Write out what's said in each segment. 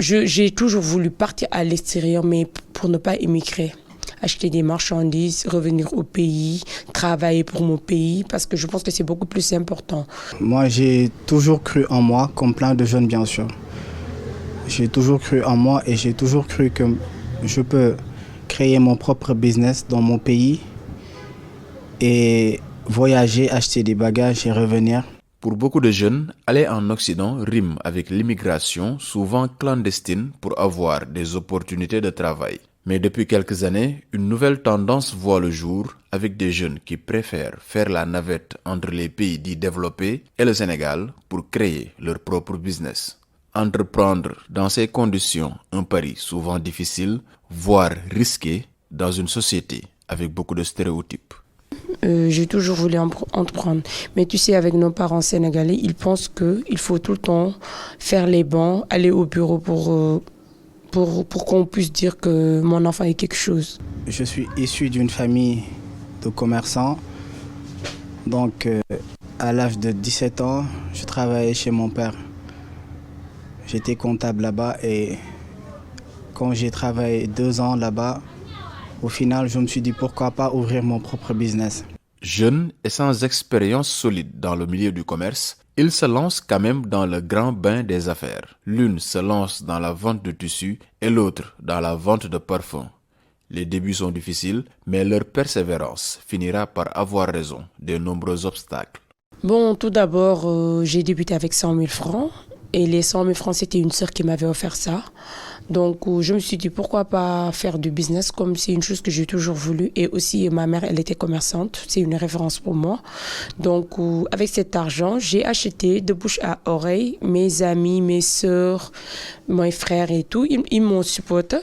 J'ai toujours voulu partir à l'extérieur, mais pour ne pas émigrer. Acheter des marchandises, revenir au pays, travailler pour mon pays, parce que je pense que c'est beaucoup plus important. Moi, j'ai toujours cru en moi, comme plein de jeunes, bien sûr. J'ai toujours cru en moi et j'ai toujours cru que je peux créer mon propre business dans mon pays et voyager, acheter des bagages et revenir. Pour beaucoup de jeunes, aller en Occident rime avec l'immigration, souvent clandestine, pour avoir des opportunités de travail. Mais depuis quelques années, une nouvelle tendance voit le jour avec des jeunes qui préfèrent faire la navette entre les pays dits développés et le Sénégal pour créer leur propre business. Entreprendre dans ces conditions un pari souvent difficile, voire risqué dans une société avec beaucoup de stéréotypes. J'ai toujours voulu entreprendre. Mais tu sais, avec nos parents sénégalais, ils pensent qu'il faut tout le temps faire les bancs, aller au bureau pour qu'on puisse dire que mon enfant est quelque chose. Je suis issu d'une famille de commerçants. Donc, à l'âge de 17 ans, je travaillais chez mon père. J'étais comptable là-bas et quand j'ai travaillé 2 ans là-bas, au final, je me suis dit pourquoi pas ouvrir mon propre business. Jeune et sans expérience solide dans le milieu du commerce, ils se lancent quand même dans le grand bain des affaires. L'une se lance dans la vente de tissus et l'autre dans la vente de parfums. Les débuts sont difficiles, mais leur persévérance finira par avoir raison des nombreux obstacles. Bon, tout d'abord, j'ai débuté avec 100 000 francs. Et les 100 000 francs, c'était une sœur qui m'avait offert ça. Donc, je me suis dit, pourquoi pas faire du business, comme c'est une chose que j'ai toujours voulu. Et aussi, ma mère, elle était commerçante. C'est une référence pour moi. Donc, avec cet argent, j'ai acheté de bouche à oreille mes amis, mes sœurs, mes frères et tout. Ils m'ont supporté.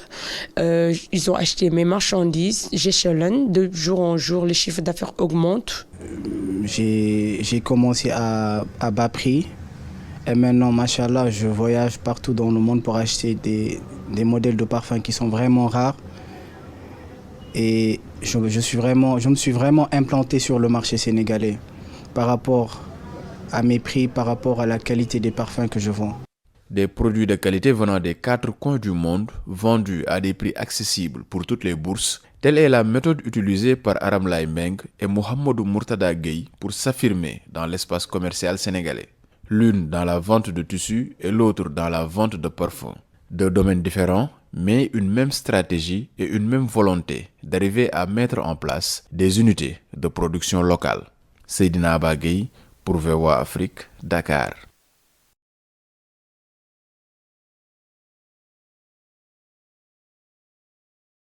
Ils ont acheté mes marchandises. J'échelonne. De jour en jour, les chiffres d'affaires augmentent. J'ai commencé à bas prix. Et maintenant, machallah, je voyage partout dans le monde pour acheter des modèles de parfums qui sont vraiment rares. Et je me suis vraiment implanté sur le marché sénégalais par rapport à mes prix, par rapport à la qualité des parfums que je vends. Des produits de qualité venant des 4 coins du monde, vendus à des prix accessibles pour toutes les bourses, telle est la méthode utilisée par Aram Laye Meng et Mohamedou Mourtada Gueye pour s'affirmer dans l'espace commercial sénégalais. L'une dans la vente de tissus et l'autre dans la vente de parfums. 2 domaines différents, mais une même stratégie et une même volonté d'arriver à mettre en place des unités de production locale. Seydina Aba Gueye pour VOA Afrique, Dakar.